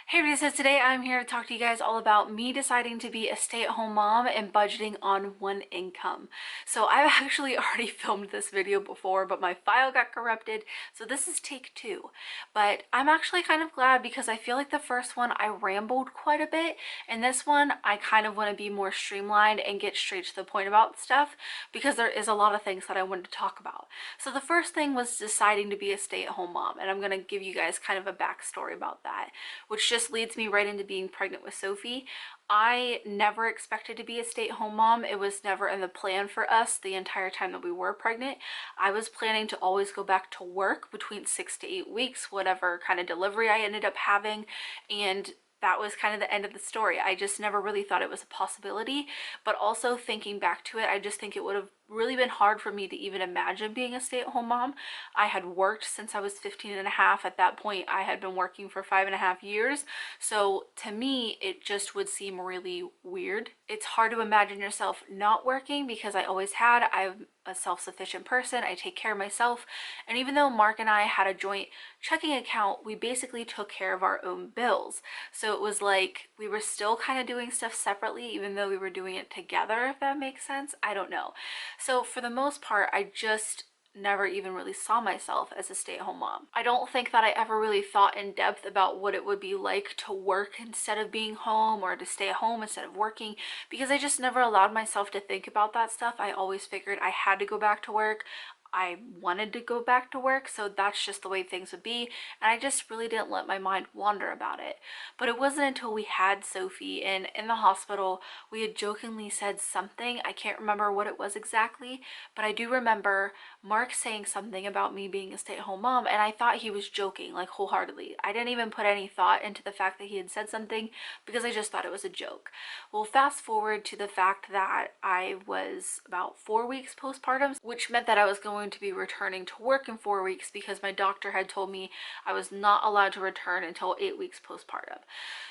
Hey everybody, so today I'm here to talk to you guys all about me deciding to be a stay-at-home mom and budgeting on one income. So I've actually already filmed this video before, but my file got corrupted, so this is take two. But I'm actually kind of glad because I feel like the first one I rambled quite a bit, and this one I kind of want to be more streamlined and get straight to the point about stuff because there is a lot of things that I wanted to talk about. So the first thing was deciding to be a stay-at-home mom, and I'm going to give you guys kind of a backstory about that, which just leads me right into being pregnant with Sophie. I never expected to be a stay-at-home mom. It was never in the plan for us the entire time that we were pregnant. I was planning to always go back to work between 6 to 8 weeks, whatever kind of delivery I ended up having, and that was kind of the end of the story. I just never really thought it was a possibility, but also thinking back to it, I just think it would have really been hard for me to even imagine being a stay-at-home mom. I had worked since I was 15 and a half. At that point, I had been working for 5.5 years. So to me, it just would seem really weird. It's hard to imagine yourself not working because I always had. I'm a self-sufficient person. I take care of myself. And even though Mark and I had a joint checking account, we basically took care of our own bills. So it was like we were still kind of doing stuff separately, even though we were doing it together, if that makes sense. I don't know. So for the most part, I just never even really saw myself as a stay-at-home mom. I don't think that I ever really thought in depth about what it would be like to work instead of being home or to stay at home instead of working, because I just never allowed myself to think about that stuff. I always figured I had to go back to work. I wanted to go back to work, so that's just the way things would be, and I just really didn't let my mind wander about it. But it wasn't until we had Sophie and in the hospital we had jokingly said something. I can't remember what it was exactly, but I do remember Mark saying something about me being a stay-at-home mom, and I thought he was joking, like, wholeheartedly. I didn't even put any thought into the fact that he had said something because I just thought it was a joke. Well, fast forward to the fact that I was about 4 weeks postpartum, which meant that I was going to be returning to work in 4 weeks because my doctor had told me I was not allowed to return until 8 weeks postpartum.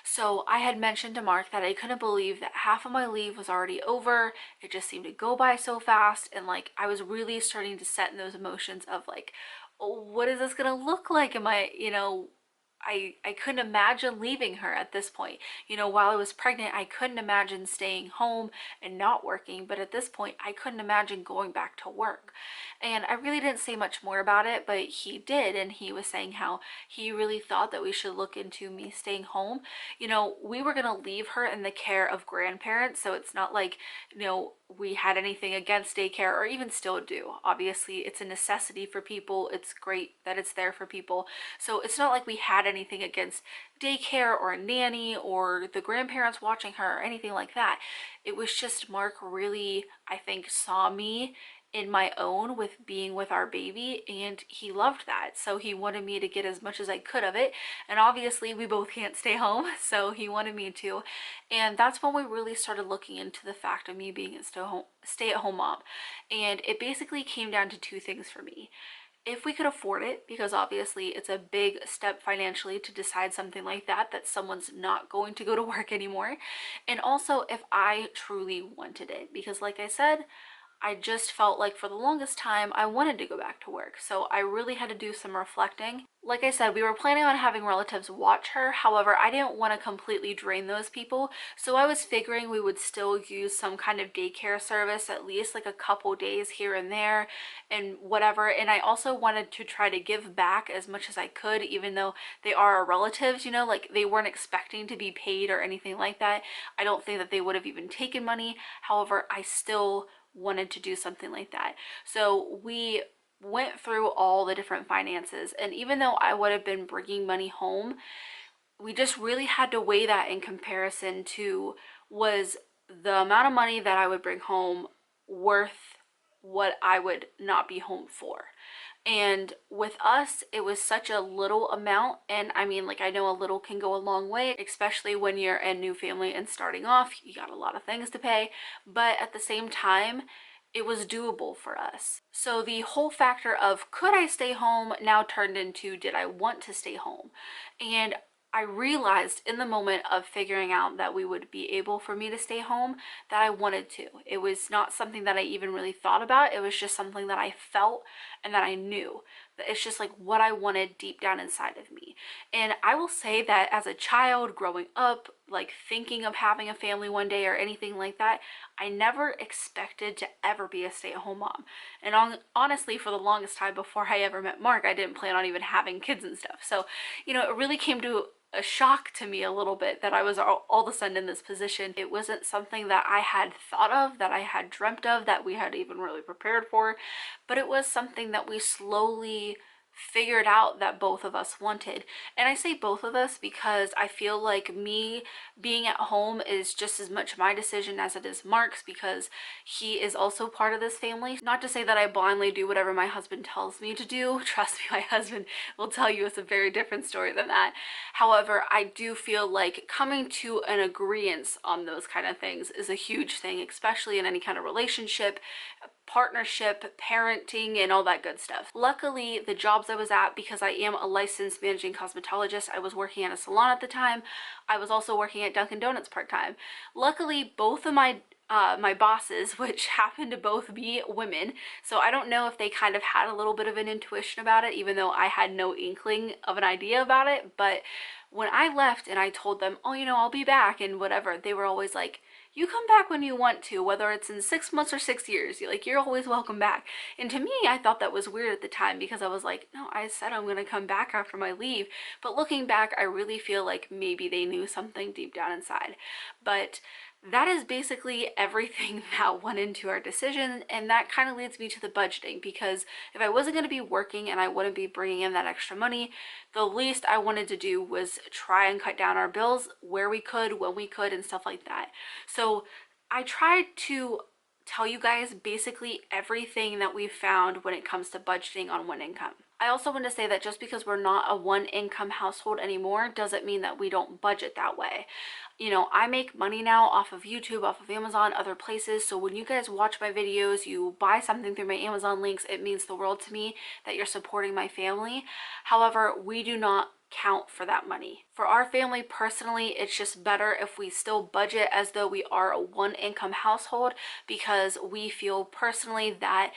So I had mentioned to Mark that I couldn't believe that half of my leave was already over. It just seemed to go by so fast, and like I was really starting to set in those emotions of like, oh, what is this gonna look like? Am I, I couldn't imagine leaving her at this point. While I was pregnant, I couldn't imagine staying home and not working, but at this point, I couldn't imagine going back to work. And I really didn't say much more about it, but he did, and he was saying how he really thought that we should look into me staying home. We were gonna leave her in the care of grandparents, so it's not like, we had anything against daycare, or even still do. Obviously, it's a necessity for people. It's great that it's there for people. So it's not like we had anything against daycare or a nanny or the grandparents watching her or anything like that. It was just Mark really, I think, saw me in my own with being with our baby, and he loved that, so he wanted me to get as much as I could of it. And obviously we both can't stay home, so he wanted me to, and that's when we really started looking into the fact of me being a stay-at-home mom. And it basically came down to two things for me: if we could afford it, because obviously it's a big step financially to decide something like that, that someone's not going to go to work anymore, and also if I truly wanted it, because like I said, I just felt like for the longest time I wanted to go back to work. So I really had to do some reflecting. Like I said, we were planning on having relatives watch her. However, I didn't want to completely drain those people. So I was figuring we would still use some kind of daycare service, at least like a couple days here and there and whatever. And I also wanted to try to give back as much as I could, even though they are our relatives, like they weren't expecting to be paid or anything like that. I don't think that they would have even taken money. However, I still wanted to do something like that. So we went through all the different finances, and even though I would have been bringing money home, we just really had to weigh that in comparison to, was the amount of money that I would bring home worth what I would not be home for. And with us, it was such a little amount, and I mean, like, I know a little can go a long way, especially when you're a new family and starting off. You got a lot of things to pay, but at the same time, it was doable for us. So the whole factor of could I stay home now turned into did I want to stay home? And I realized in the moment of figuring out that we would be able for me to stay home that I wanted to. It was not something that I even really thought about. It was just something that I felt and that I knew. It's just like what I wanted deep down inside of me. And I will say that as a child growing up, like thinking of having a family one day or anything like that, I never expected to ever be a stay-at-home mom. And honestly, for the longest time before I ever met Mark, I didn't plan on even having kids and stuff. So, it really came to a shock to me a little bit that I was all of a sudden in this position. It wasn't something that I had thought of, that I had dreamt of, that we had even really prepared for, but it was something that we slowly figured out that both of us wanted. And I say both of us because I feel like me being at home is just as much my decision as it is Mark's, because he is also part of this family. Not to say that I blindly do whatever my husband tells me to do. Trust me, my husband will tell you it's a very different story than that. However, I do feel like coming to an agreement on those kind of things is a huge thing, especially in any kind of relationship, partnership, parenting, and all that good stuff. Luckily, the jobs I was at, because I am a licensed managing cosmetologist, I was working at a salon at the time. I was also working at Dunkin' Donuts part-time. Luckily, both of my bosses, which happened to both be women, so I don't know if they kind of had a little bit of an intuition about it, even though I had no inkling of an idea about it. But when I left and I told them, oh, I'll be back and whatever, they were always like, you come back when you want to, whether it's in 6 months or 6 years. You're always welcome back. And to me, I thought that was weird at the time, because I was like, no, I said I'm gonna come back after my leave. But looking back, I really feel like maybe they knew something deep down inside. But that is basically everything that went into our decision, and that kind of leads me to the budgeting, because if I wasn't going to be working and I wouldn't be bringing in that extra money, the least I wanted to do was try and cut down our bills where we could, when we could, and stuff like that. So I tried to tell you guys basically everything that we've found when it comes to budgeting on one income. I also want to say that just because we're not a one income household anymore doesn't mean that we don't budget that way. I make money now off of YouTube, off of Amazon, other places. So when you guys watch my videos, you buy something through my Amazon links, it means the world to me that you're supporting my family. However, we do not count for that money. For our family personally, it's just better if we still budget as though we are a one income household, because we feel personally that,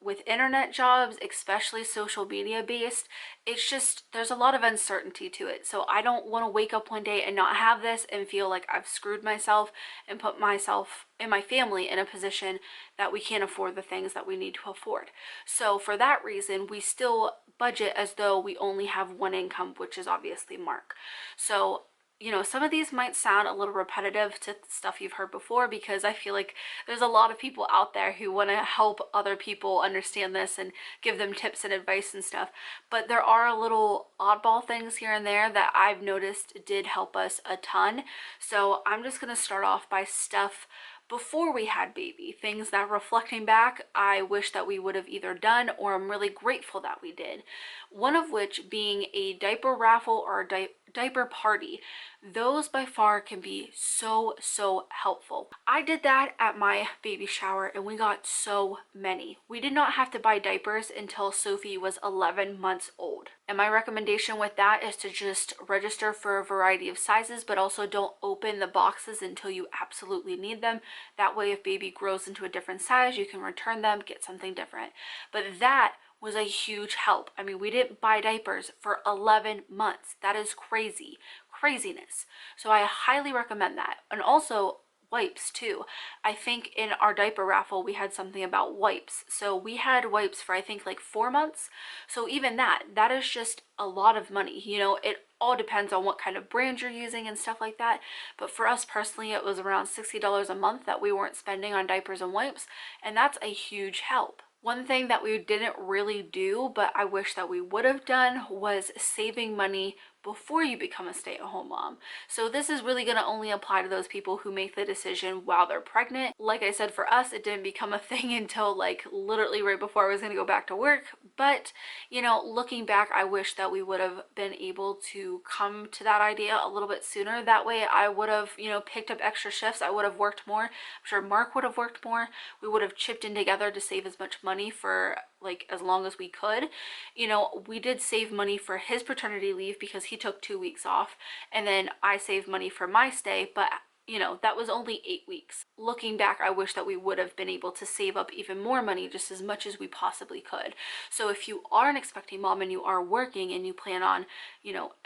with internet jobs, especially social media based, it's just, there's a lot of uncertainty to it. So I don't want to wake up one day and not have this and feel like I've screwed myself and put myself and my family in a position that we can't afford the things that we need to afford. So for that reason, we still budget as though we only have one income, which is obviously Mark. So some of these might sound a little repetitive to stuff you've heard before, because I feel like there's a lot of people out there who want to help other people understand this and give them tips and advice and stuff. But there are little oddball things here and there that I've noticed did help us a ton. So I'm just going to start off by stuff before we had baby, things that, reflecting back, I wish that we would have either done, or I'm really grateful that we did. One of which being a diaper raffle or a diaper party. Those by far can be so helpful. I did that at my baby shower and we got so many. We did not have to buy diapers until Sophie was 11 months old. And my recommendation with that is to just register for a variety of sizes, but also don't open the boxes until you absolutely need them. That way, if baby grows into a different size, you can return them, get something different. But that was a huge help. I mean, we didn't buy diapers for 11 months. That is craziness. So I highly recommend that. And also wipes too. I think in our diaper raffle, we had something about wipes. So we had wipes for I think like 4 months. So even that is just a lot of money. It all depends on what kind of brand you're using and stuff like that. But for us personally, it was around $60 a month that we weren't spending on diapers and wipes. And that's a huge help. One thing that we didn't really do, but I wish that we would have done, was saving money before you become a stay-at-home mom. So this is really going to only apply to those people who make the decision while they're pregnant. Like I said, for us, it didn't become a thing until like literally right before I was going to go back to work. But, looking back, I wish that we would have been able to come to that idea a little bit sooner. That way I would have, picked up extra shifts. I would have worked more. I'm sure Mark would have worked more. We would have chipped in together to save as much money for like as long as we could. We did save money for his paternity leave because he took 2 weeks off, and then I saved money for my stay. But that was only 8 weeks. Looking back, I wish that we would have been able to save up even more money, just as much as we possibly could. So if you are an expecting mom and you are working and you plan on,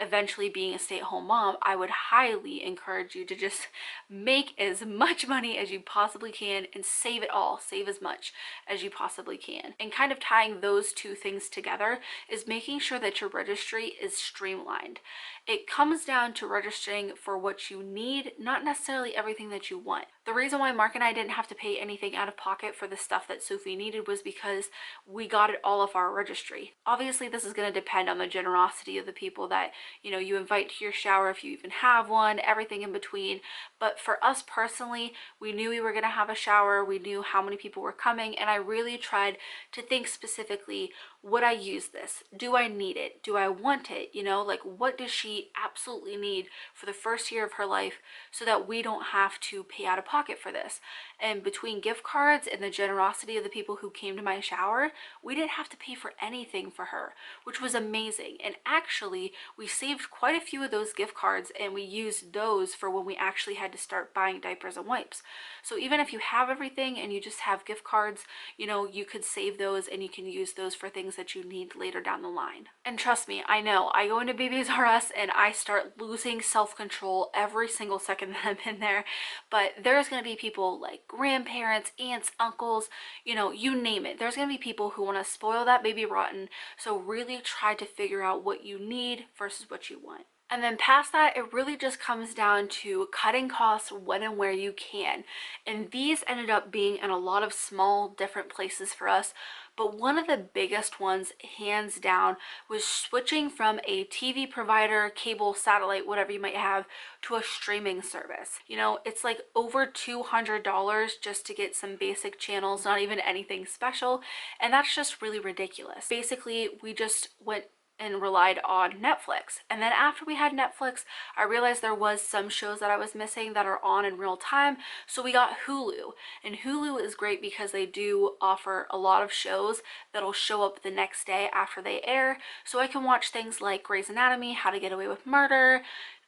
eventually being a stay-at-home mom, I would highly encourage you to just make as much money as you possibly can and save it all. Save as much as you possibly can. And kind of tying those two things together is making sure that your registry is streamlined. It comes down to registering for what you need, not necessarily everything that you want. The reason why Mark and I didn't have to pay anything out of pocket for the stuff that Sophie needed was because we got it all off our registry. Obviously, this is going to depend on the generosity of the people that, you invite to your shower, if you even have one, everything in between. But for us personally, we knew we were going to have a shower, we knew how many people were coming, and I really tried to think specifically, would I use this? Do I need it? Do I want it? Like, what does she absolutely need for the first year of her life so that we don't have to pay out of pocket for this? And between gift cards and the generosity of the people who came to my shower, we didn't have to pay for anything for her, which was amazing. And actually, we saved quite a few of those gift cards and we used those for when we actually had to start buying diapers and wipes. So even if you have everything and you just have gift cards, you could save those and you can use those for things that you need later down the line. And trust me, I know, I go into Babies R Us and I start losing self-control every single second that I'm in there, but there's going to be people like grandparents, aunts, uncles, you name it. There's going to be people who want to spoil that baby rotten, so really try to figure out what you need versus what you want. And then past that, it really just comes down to cutting costs when and where you can. And these ended up being in a lot of small, different places for us. But one of the biggest ones, hands down, was switching from a TV provider, cable, satellite, whatever you might have, to a streaming service. It's like over $200 just to get some basic channels, not even anything special. And that's just really ridiculous. Basically, we just went and relied on Netflix. And then after we had Netflix, I realized there was some shows that I was missing that are on in real time. So we got Hulu. And Hulu is great because they do offer a lot of shows that'll show up the next day after they air. So I can watch things like Grey's Anatomy, How to Get Away with Murder,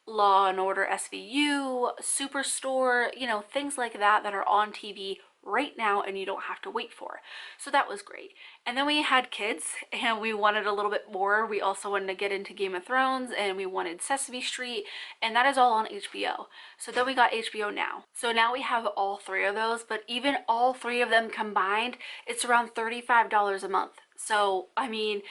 Law and Order SVU, Superstore, things like that that are on TV right now and you don't have to wait for. So that was great. And then we had kids and we wanted a little bit more. We also wanted to get into Game of Thrones and we wanted Sesame Street, and that is all on HBO. So then we got HBO Now. So now we have all three of those, but even all three of them combined, it's around $35 a month. So, I mean,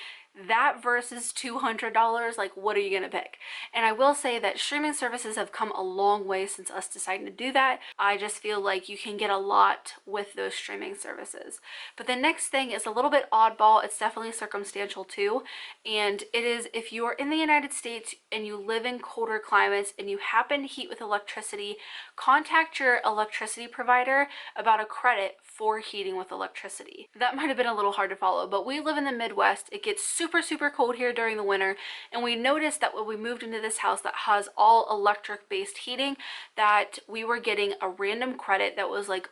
that versus $200, like, what are you gonna pick? And I will say that streaming services have come a long way since us deciding to do that. I just feel like you can get a lot with those streaming services. But the next thing is a little bit oddball. It's definitely circumstantial too, and it is if you are in the United States and you live in colder climates and you happen to heat with electricity, contact your electricity provider about a credit for heating with electricity. That might have been a little hard to follow, but we live in the Midwest. It gets super cold here during the winter, and we noticed that when we moved into this house that has all electric based heating, that we were getting a random credit that was like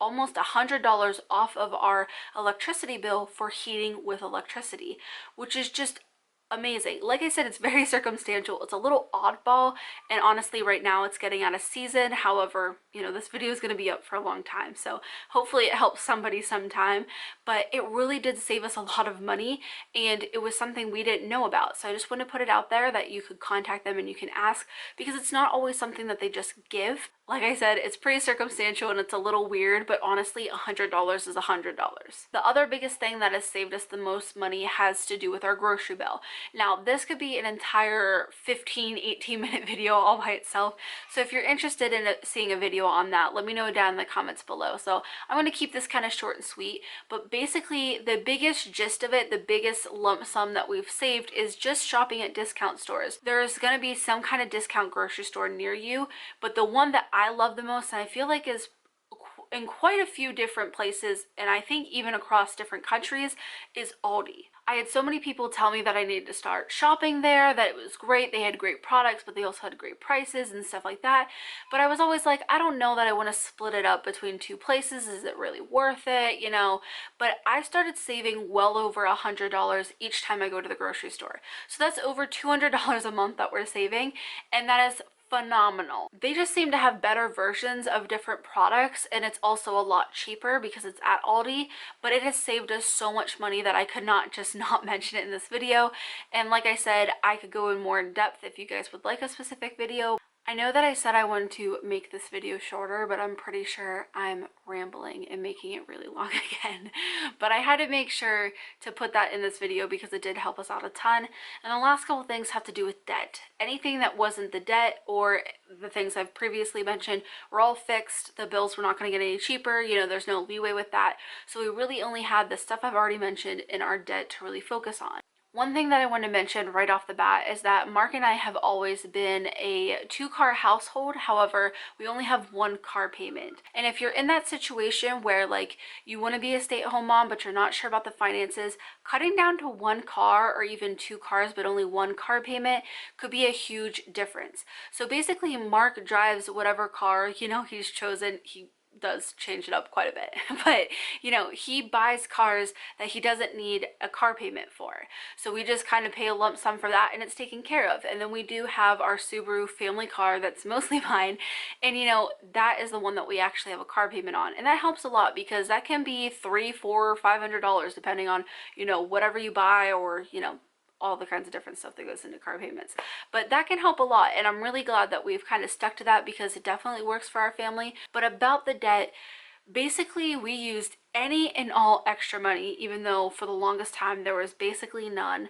almost $100 off of our electricity bill for heating with electricity, which is just amazing. Like I said, it's very circumstantial. It's a little oddball, and honestly right now it's getting out of season. However, this video is going to be up for a long time, so hopefully it helps somebody sometime. But it really did save us a lot of money, and it was something we didn't know about. So I just want to put it out there that you could contact them and you can ask, because it's not always something that they just give. Like I said, it's pretty circumstantial and it's a little weird, but honestly, $100 is $100. The other biggest thing that has saved us the most money has to do with our grocery bill. Now, this could be an entire 15-18 minute video all by itself. So if you're interested in seeing a video on that, let me know down in the comments below. So I'm going to keep this kind of short and sweet, but basically the biggest gist of it, the biggest lump sum that we've saved is just shopping at discount stores. There's going to be some kind of discount grocery store near you, but the one that I love the most, and I feel like is in quite a few different places, and I think even across different countries, is Aldi. I had so many people tell me that I needed to start shopping there, that it was great, they had great products, but they also had great prices and stuff like that. But I was always like, I don't know that I want to split it up between two places. Is it really worth it, But I started saving well over $100 each time I go to the grocery store. So that's over $200 a month that we're saving, and that is phenomenal. They just seem to have better versions of different products, and it's also a lot cheaper because it's at Aldi, but it has saved us so much money that I could not just not mention it in this video. And like I said, I could go in more in depth if you guys would like a specific video. I know that I said I wanted to make this video shorter, but I'm pretty sure I'm rambling and making it really long again. But I had to make sure to put that in this video because it did help us out a ton. And the last couple things have to do with debt. Anything that wasn't the debt or the things I've previously mentioned were all fixed. The bills were not going to get any cheaper. You know, there's no leeway with that. So we really only had the stuff I've already mentioned in our debt to really focus on. One thing that I want to mention right off the bat is that Mark and I have always been a 2-car household. However, we only have 1 car payment. And if you're in that situation where like you want to be a stay-at-home mom but you're not sure about the finances, cutting down to 1 car or even 2 cars but only 1 car payment could be a huge difference. So basically Mark drives whatever car, you know, he's chosen. He does change it up quite a bit, but you know, he buys cars that he doesn't need a car payment for, so we just kind of pay a lump sum for that and it's taken care of. And then we do have our Subaru family car that's mostly mine, and you know, that is the one that we actually have a car payment on, and that helps a lot because that can be $300, $400, $500 depending on, you know, whatever you buy, or you know, all the kinds of different stuff that goes into car payments. But that can help a lot, and I'm really glad that we've kind of stuck to that because it definitely works for our family. But about the debt, basically we used any and all extra money, even though for the longest time there was basically none,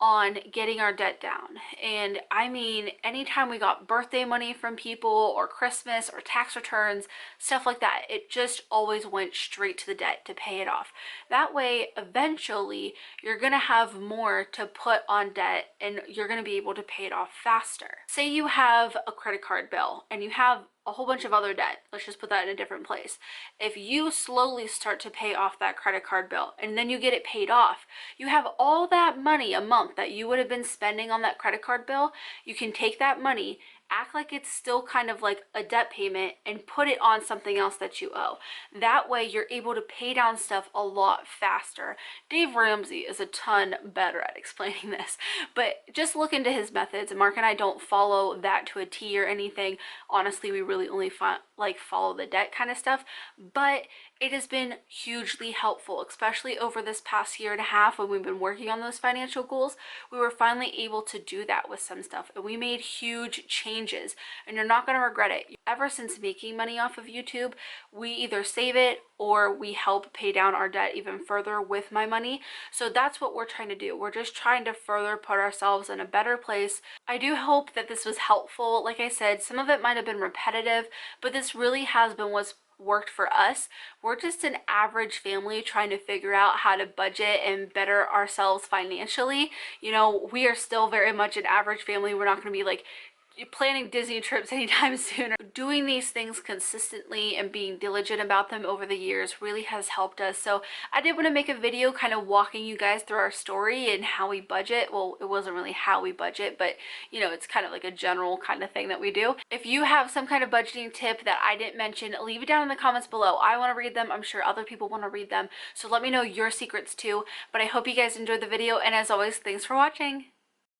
on getting our debt down. And I mean, anytime we got birthday money from people or Christmas or tax returns, stuff like that, it just always went straight to the debt to pay it off. That way, eventually, you're gonna have more to put on debt and you're gonna be able to pay it off faster. Say you have a credit card bill and you have a whole bunch of other debt. Let's just put that in a different place. If you slowly start to pay off that credit card bill and then you get it paid off, you have all that money a month that you would have been spending on that credit card bill. You can take that money, act like it's still kind of like a debt payment, and put it on something else that you owe. That way you're able to pay down stuff a lot faster. Dave Ramsey is a ton better at explaining this, but just look into his methods. Mark and I don't follow that to a T or anything. Honestly, we really only follow the debt kind of stuff, but it has been hugely helpful, especially over this past year and a half when we've been working on those financial goals. We were finally able to do that with some stuff, and we made huge changes, and you're not going to regret it. Ever since making money off of YouTube, we either save it or we help pay down our debt even further with my money. So that's what we're trying to do. We're just trying to further put ourselves in a better place. I do hope that this was helpful. Like I said, some of it might have been repetitive, but this really has been what's worked for us. We're just an average family trying to figure out how to budget and better ourselves financially. You know, we are still very much an average family. We're not going to be like planning Disney trips anytime soon. Doing these things consistently and being diligent about them over the years really has helped us. So I did want to make a video kind of walking you guys through our story and how we budget. Well, it wasn't really how we budget, but you know, it's kind of like a general kind of thing that we do. If you have some kind of budgeting tip that I didn't mention, leave it down in the comments below. I want to read them. I'm sure other people want to read them. So let me know your secrets too. But I hope you guys enjoyed the video, and as always, thanks for watching.